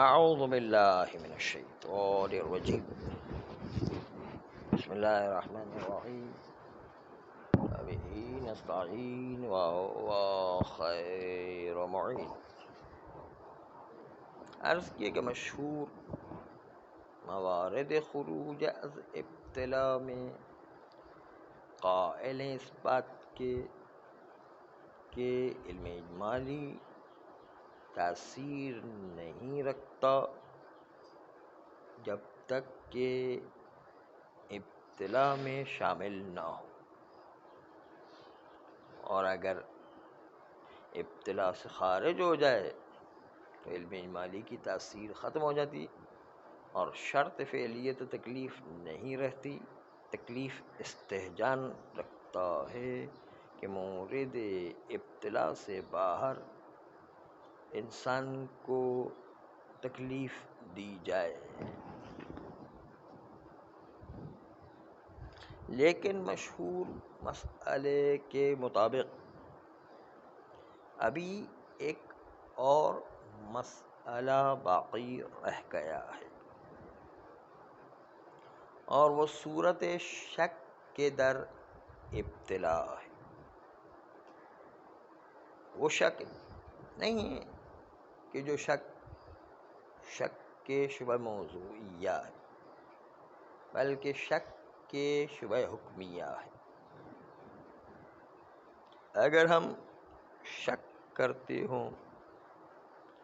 اعوذ باللہ من الشیطان الرجیم بسم اللہ الرحمن الرحیم وبہ نستعین وهو خیر معین۔ عرض کیا کہ مشہور موارد خروج از ابتلاء میں قائل ہیں اس بات کے کہ علم اجمالی تاثیر نہیں رکھتا جب تک کہ ابتلاء میں شامل نہ ہو، اور اگر ابتلاء سے خارج ہو جائے تو علم اجمالی کی تاثیر ختم ہو جاتی اور شرط فعلیت تکلیف نہیں رہتی۔ تکلیف استہجان رکھتا ہے کہ مورد ابتلاء سے باہر انسان کو تکلیف دی جائے، لیکن مشہور مسئلے کے مطابق ابھی ایک اور مسئلہ باقی رہ گیا ہے، اور وہ صورت شک کے در ابتلاء ہے۔ وہ شک نہیں ہے کہ جو شک کے شبہ موضوعیہ ہے، بلکہ شک کے شبہ حکمیہ ہے۔ اگر ہم شک کرتے ہوں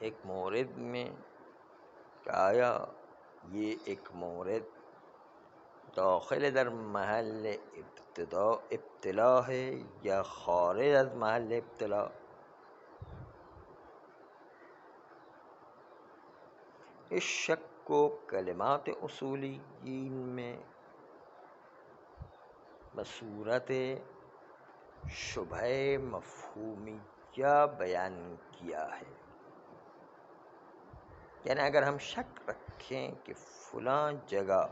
ایک مورد میں کہ آیا یہ ایک مورد داخل در محل ابتلاء ہے یا خارج از محل ابتلاء، اس شک کو کلمات اصولیین میں بصورت شبہ مفہومیہ بیان کیا ہے۔ یعنی اگر ہم شک رکھیں کہ فلاں جگہ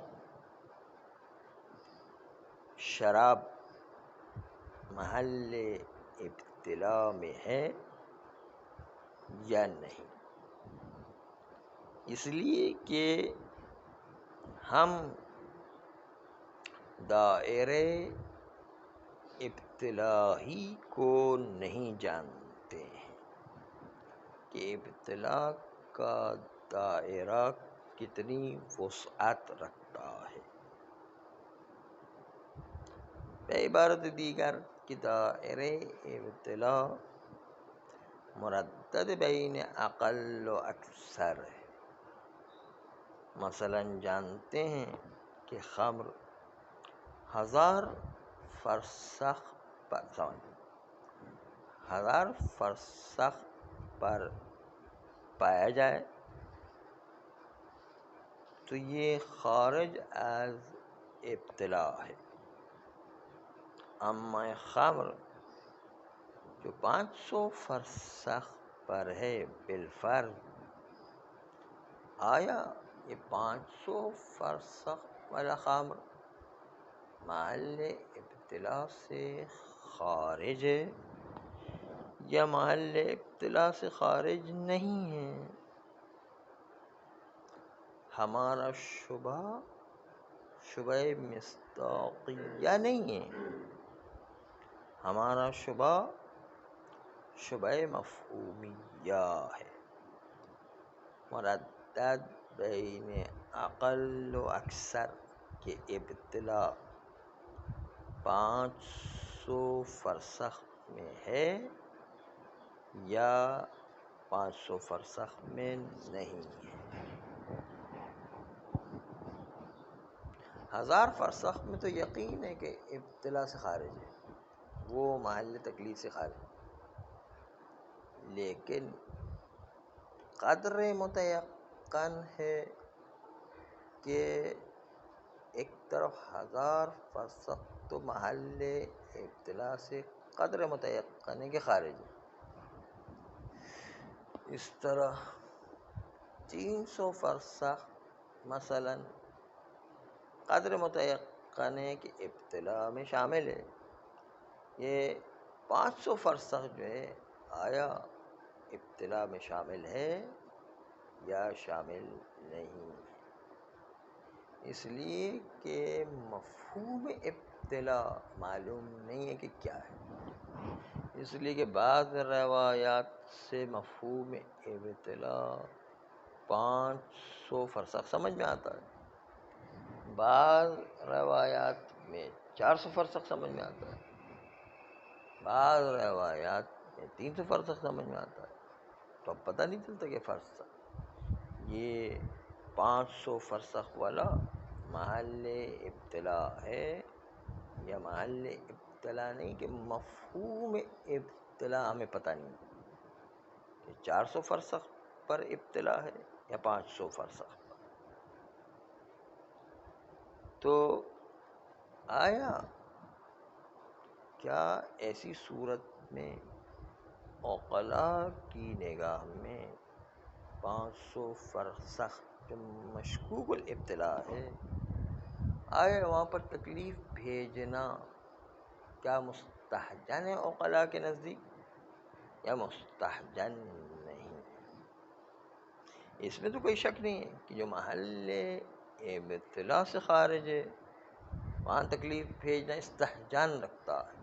شراب محل ابتلاء میں ہے یا نہیں، اس لیے کہ ہم دائرے ابتلائی کو نہیں جانتے ہیں کہ ابتلاء کا دائرہ کتنی وسعت رکھتا ہے۔ بعبارت دیگر کہ دائرے ابتلاء مردد بین اقل و اکثر ہے۔ مثلا جانتے ہیں کہ خمر 1000 فرسخ پر پایا جائے تو یہ خارج از ابتلاء ہے۔ اما خمر جو 500 فرسخ پر ہے بالفرض، آیا یہ 500 فرسخ والا خمر محل ابتلاء سے خارج ہے یا محل ابتلاء سے خارج نہیں ہے؟ ہمارا شبہ مصداقیہ نہیں ہے، ہمارا شبہ مفہومیہ ہے، مردد بین اقل و اکثر کہ ابتلاء 500 فرسخ میں ہے یا 500 فرسخ میں نہیں ہے۔ 1000 فرسخ میں تو یقین ہے کہ ابتلاء سے خارج ہے، وہ محل تکلیف سے خارج ہے، لیکن قدر متیقن ہے کہ ایک طرف 1000 فرسخ تو محل ابتلاء سے قدر متیقن ہے کہ خارج ہے، اس طرح 300 فرسخ مثلا قدر متیقن ہے کہ ابتلاء میں شامل ہے۔ یہ 500 فرسخ جو ہے آیا ابتلاء میں شامل ہے یا شامل نہیں، اس لیے کہ مفہوم ابتلا معلوم نہیں ہے کہ کیا ہے، اس لیے کہ بعض روایات سے مفہوم ابتلا 500 فرسخ سمجھ میں آتا ہے، بعض روایات میں 400 فرسخ سمجھ میں آتا ہے، بعض روایات میں 300 فرسخ سمجھ میں آتا ہے، تو اب پتہ نہیں چلتا کہ فرسخ یہ 500 فرسخ والا محل ابتلا ہے یا محل ابتلا نہیں، کہ مفہوم ابتلا ہمیں پتہ نہیں کہ 400 فرسخ پر ابتلا ہے یا 500 فرسخ پر۔ تو آیا کیا ایسی صورت میں عقلاء کی نگاہ میں 500 فرسخ جو مشکوک الابتلا ہے، آیا وہاں پر تکلیف بھیجنا کیا مستحجن ہے عقلاء کے نزدیک یا مستحجن نہیں؟ اس میں تو کوئی شک نہیں ہے کہ جو محل ابتلا سے خارج ہے وہاں تکلیف بھیجنا استحجان رکھتا ہے،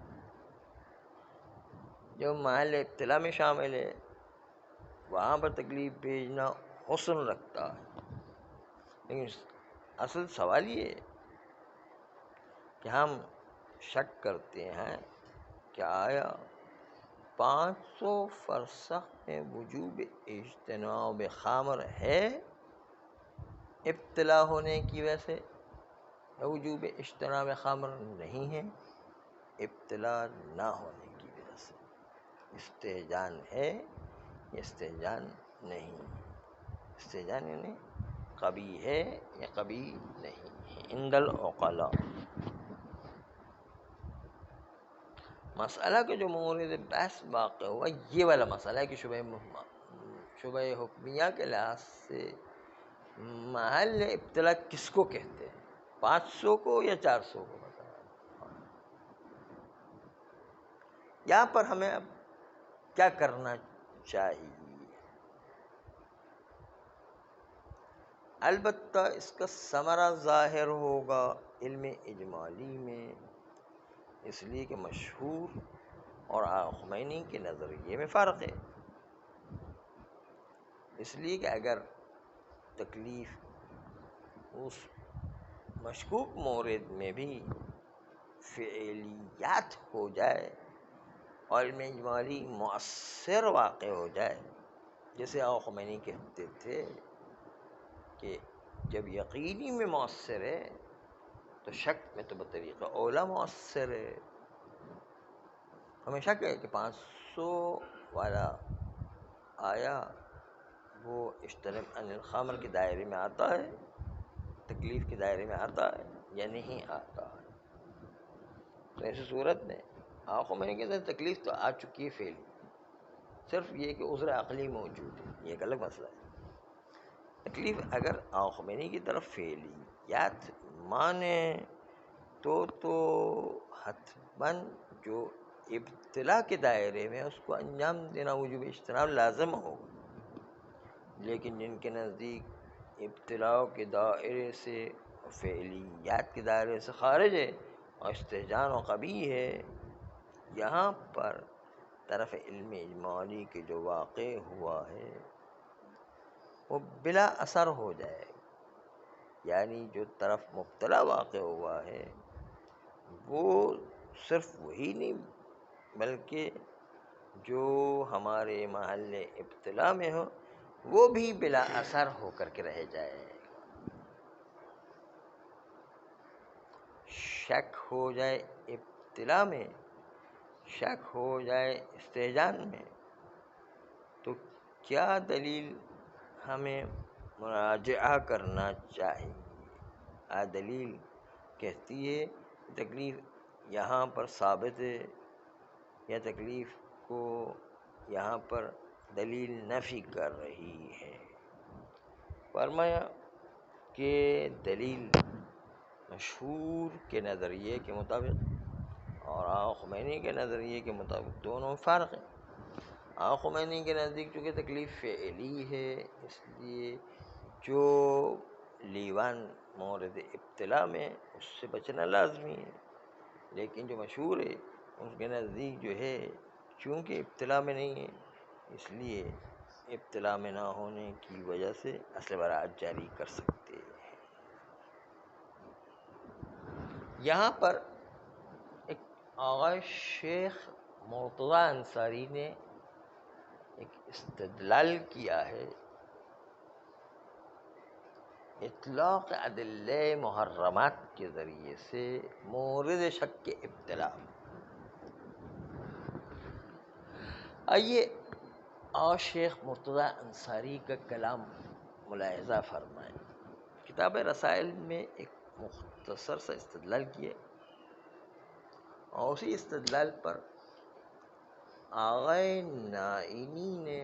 جو محل ابتلا میں شامل ہے وہاں پر تکلیف بھیجنا حسن رکھتا ہے۔ لیکن اصل سوال یہ ہے کہ ہم شک کرتے ہیں کہ آیا 500 فرسخ میں وجوب اجتناب خمر ہے ابتلا ہونے کی وجہ سے، یا وجوب اجتناب خمر نہیں ہے ابتلا نہ ہونے کی وجہ سے؟ استحجان ہے یا استحجان نہیں؟ استحجان یعنی قبیح ہے یا قبیح نہیں ہے عند العقلاء۔ مسئلہ کے جو مورد بحث واقع ہوا یہ والا مسئلہ ہے کہ شبہ حکمیہ کے لحاظ سے محل ابتلا کس کو کہتے ہیں، 500 کو یا 400 کو؟ یہاں پر ہمیں اب کیا کرنا چاہیے؟ البتہ اس کا ثمرہ ظاہر ہوگا علم اجمالی میں، اس لیے کہ مشہور اور خمینی کے نظریے میں فرق ہے، اس لیے کہ اگر تکلیف اس مشکوک مورد میں بھی فعلیات ہو جائے اور علم اجمالی مؤثر واقع ہو جائے، جیسے خمینی کہتے تھے کہ جب یقینی میں مؤثر ہے تو شک میں تو بطریقہ اولا مؤثر ہے۔ ہمیں شک ہے کہ 500 والا آیا وہ اجتناب عن الخمر کے دائرے میں آتا ہے، تکلیف کے دائرے میں آتا ہے یا نہیں آتا ہے؟ تو ایسی صورت میں آنکھوں میں نہیں کہتے تکلیف تو آ چکی ہے فعلی، صرف یہ کہ عذر عقلی موجود ہے، یہ ایک الگ مسئلہ ہے۔ تکلیف اگر خمینی کی طرف فعلیات مانے تو حتماً جو ابتلا کے دائرے میں اس کو انجام دینا وجوب اجتناب لازم ہوگا، لیکن جن کے نزدیک ابتلا کے دائرے سے فعلیات کے دائرے سے خارج ہے اور استحجان و قبیح ہے، یہاں پر طرف علم اجمالی کے جو واقع ہوا ہے وہ بلا اثر ہو جائے گا، یعنی جو طرف مبتلا واقع ہوا ہے وہ صرف وہی نہیں بلکہ جو ہمارے محل ابتلا میں ہو وہ بھی بلا اثر ہو کر کے رہ جائے گا۔ شک ہو جائے ابتلا میں، شک ہو جائے استحجان میں، تو کیا دلیل ہمیں مراجعہ کرنا چاہیے؟ دلیل کہتی ہے تکلیف یہاں پر ثابت ہے یا تکلیف کو یہاں پر دلیل نفی کر رہی ہے؟ فرمایا کہ دلیل مشہور کے نظریے کے مطابق اور خمینی کے نظریے کے مطابق دونوں فرق ہیں۔ خمینی کے نزدیک چونکہ تکلیف فعلی ہے، اس لیے جو لیوان مورد ابتلا میں اس سے بچنا لازمی ہے، لیکن جو مشہور ہے ان کے نزدیک جو ہے چونکہ ابتلا میں نہیں ہے، اس لیے ابتلا میں نہ ہونے کی وجہ سے اصل برات جاری کر سکتے ہیں۔ یہاں پر ایک آغا شیخ مرتضی انصاری نے ایک استدلال کیا ہے اطلاق ادلہ محرمات کے ذریعے سے مورد شک کے ابتلا۔ آئیے آغا شیخ مرتضی انصاری کا کلام ملاحظہ فرمائیں۔ کتاب رسائل میں ایک مختصر سا استدلال کیا اور اسی استدلال پر آغا نائینی نے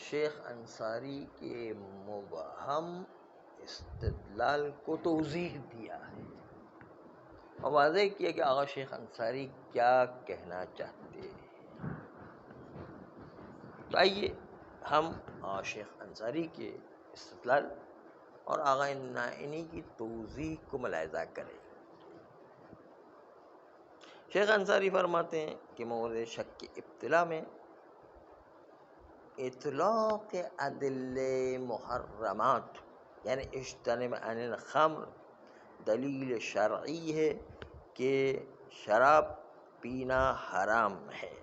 شیخ انصاری کے مبہم استدلال کو توضیح دیا ہے اور واضح کیا کہ آغا شیخ انصاری کیا کہنا چاہتے ہیں۔ تو آئیے ہم آغا شیخ انصاری کے استدلال اور آغا نائینی کی توضیح کو ملاحظہ کریں۔ شیخ انصاری فرماتے ہیں کہ مورد شک کی ابتلا میں اطلاق ادل محرمات یعنی اجتنب عن الخمر دلیل شرعی ہے کہ شراب پینا حرام ہے۔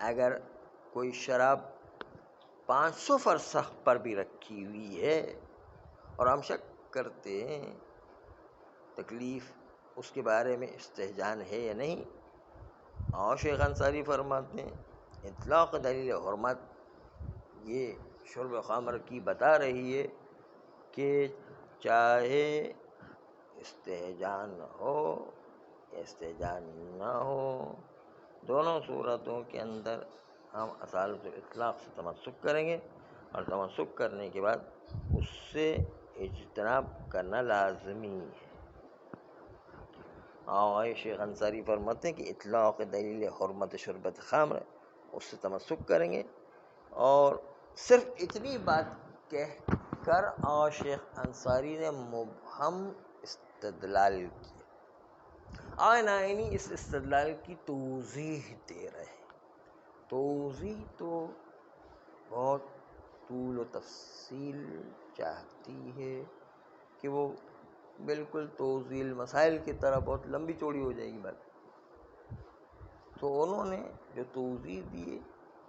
اگر کوئی شراب 500 فرسخ پر بھی رکھی ہوئی ہے اور ہم شک کرتے ہیں تکلیف اس کے بارے میں استہجان ہے یا نہیں، اور شیخ انصاری فرماتے ہیں اطلاق دلیل حرمت یہ شرب خمر کی بتا رہی ہے کہ چاہے استہجان ہو یا استہجان نہ ہو، دونوں صورتوں کے اندر ہم اصالت الاطلاق سے تمسک کریں گے اور تمسک کرنے کے بعد اس سے اجتناب کرنا لازمی ہے۔ آغا شیخ انصاری فرماتے ہیں کہ اطلاق دلیل حرمت شربت خمر اس سے تمسک کریں گے، اور صرف اتنی بات کہہ کر آغا شیخ انصاری نے مبہم استدلال کیا۔ آغا نائینی اس استدلال کی توضیح دے رہے ہیں۔ توضیح تو بہت طول و تفصیل چاہتی ہے کہ وہ بالکل توضیح مسائل کی طرح بہت لمبی چوڑی ہو جائے گی بات، تو انہوں نے جو توضیح دی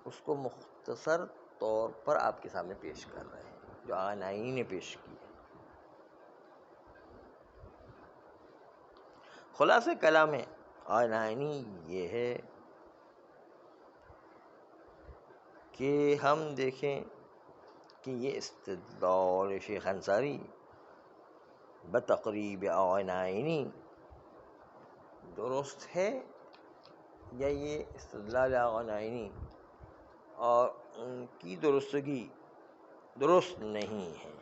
اس کو مختصر طور پر آپ کے سامنے پیش کر رہے ہیں جو آغا نائینی نے پیش کی ہے۔ خلاصہ کلام آغا نائینی یہ ہے کہ ہم دیکھیں کہ یہ استدلال شیخ انصاری بتقریب آغا نائینی درست ہے یا یہ استدلال آغا نائینی اور ان کی درستگی درست نہیں ہے۔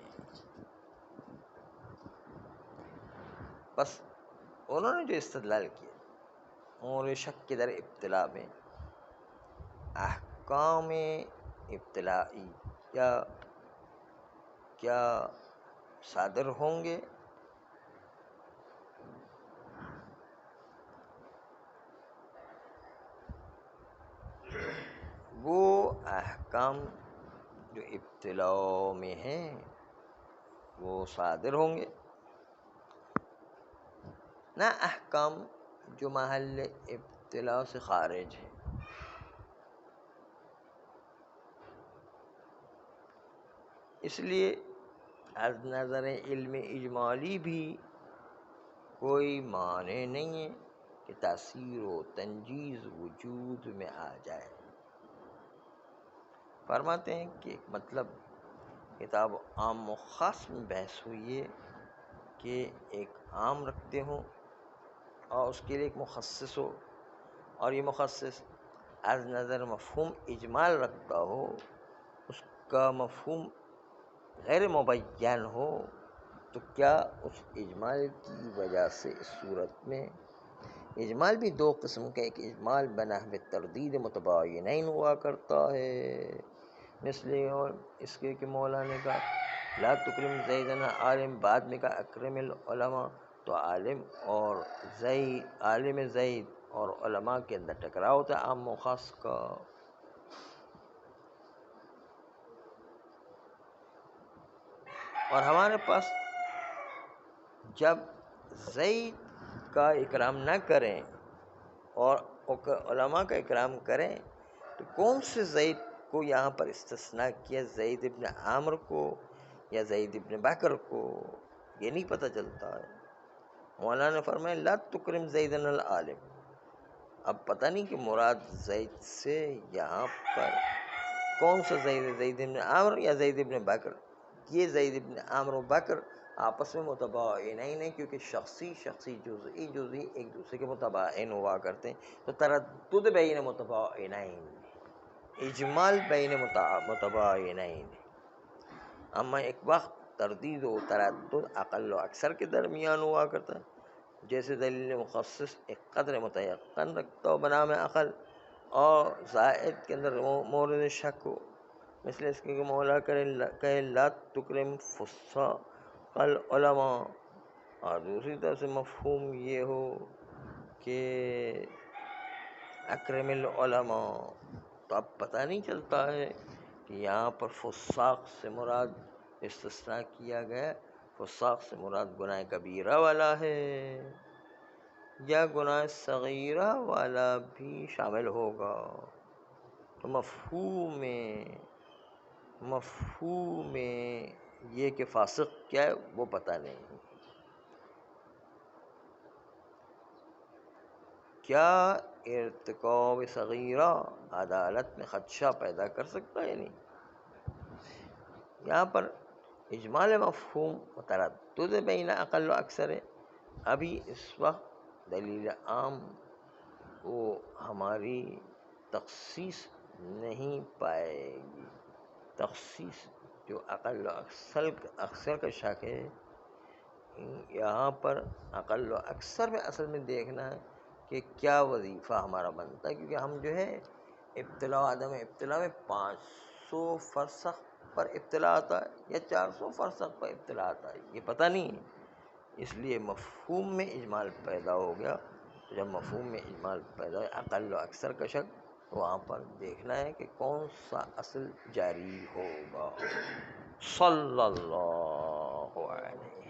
بس انہوں نے جو استدلال کیا اور شک کے در ابتلا میں احکام ابتلائی کیا صادر ہوں گے، وہ احکام جو ابتلا میں ہیں وہ صادر ہوں گے، نہ احکام جو محل ابتلا سے خارج ہے۔ اس لیے از نظر علم اجمالی بھی کوئی معنی نہیں ہے کہ تاثیر و تنجیز وجود میں آ جائے۔ فرماتے ہیں کہ ایک مطلب کتاب عام و خاص میں بحث ہوئی ہے کہ ایک عام رکھتے ہوں اور اس کے لیے ایک مخصص ہو، اور یہ مخصص از نظر مفہوم اجمال رکھتا ہو، اس کا مفہوم غیر مبین ہو، تو کیا اس اجمال کی وجہ سے اس صورت میں اجمال بھی دو قسم کا، ایک اجمال بنحو تردید متباینین ہوا کرتا ہے، مثل اور اس کے کہ مولانا کا لا تکرم زیدنا عالم، بعد میں کا اکرم العلماء، تو عالم اور زید، عالم زید اور علماء کے اندر ٹکراؤ ہوتا ہے عام و خاص کا۔ اور ہمارے پاس جب زید کا اکرام نہ کریں اور علماء کا اکرام کریں، تو کون سے زید کو یہاں پر استثناء کیا، زید ابن عامر کو یا زید ابن بکر کو، یہ نہیں پتہ چلتا ہے۔ مولانا نے فرمایا لا تکرم زیدن العالم، اب پتہ نہیں کہ مراد زید سے یہاں پر کون سا زید، زید ابن عامر یا زید ابن بکر؟ یہ زید ابن عامر و بکر آپس میں متباینین ہیں، کیونکہ شخصی جزئی ایک دوسرے کے متباین ہوا کرتے ہیں، تو تردد بین متباینین، اجمال بین متباینین۔ اما ایک وقت تردید و تردد اقل و اکثر کے درمیان ہوا کرتا ہے، جیسے دلیل مخصص ایک قدر متیقن رکھتا ہو بنام عقل، اور زائد کے اندر مورد شک ہو، مثل اس کے مولا کہے لا تکرم فساق العلماء، اور دوسری طرف سے مفہوم یہ ہو کہ اکرم العلماء، تو اب پتہ نہیں چلتا ہے کہ یہاں پر فساق سے مراد استثناء کیا گیا، فساق سے مراد گناہ کبیرہ والا ہے یا گناہ صغیرہ والا بھی شامل ہوگا، تو مفہوم میں یہ کہ فاسق کیا ہے وہ پتہ نہیں۔ کیا ارتکاب صغیرہ عدالت میں خدشہ پیدا کر سکتا ہے؟ نہیں، یہاں پر اجمال مفہوم و تردد بین اقل و اکثر ہے۔ ابھی اس وقت دلیل عام وہ ہماری تخصیص نہیں پائے گی، تخصیص جو اقل و اکثر کا شک ہے، یہاں پر اقل و اکثر میں اصل میں دیکھنا ہے کہ کیا وظیفہ ہمارا بنتا ہے، کیونکہ ہم جو ہے ابتلا عدم ابتلا میں 500 فرسخ پر ابتلا آتا ہے یا 400 فرسخ پر ابتلا آتا ہے، یہ پتہ نہیں ہے، اس لیے مفہوم میں اجمال پیدا ہو گیا۔ جب مفہوم میں اجمال پیدا ہو اقل و اکثر کا شک، تو وہاں پر دیکھنا ہے کہ کون سا اصل جاری ہوگا۔ صلی اللہ علیہ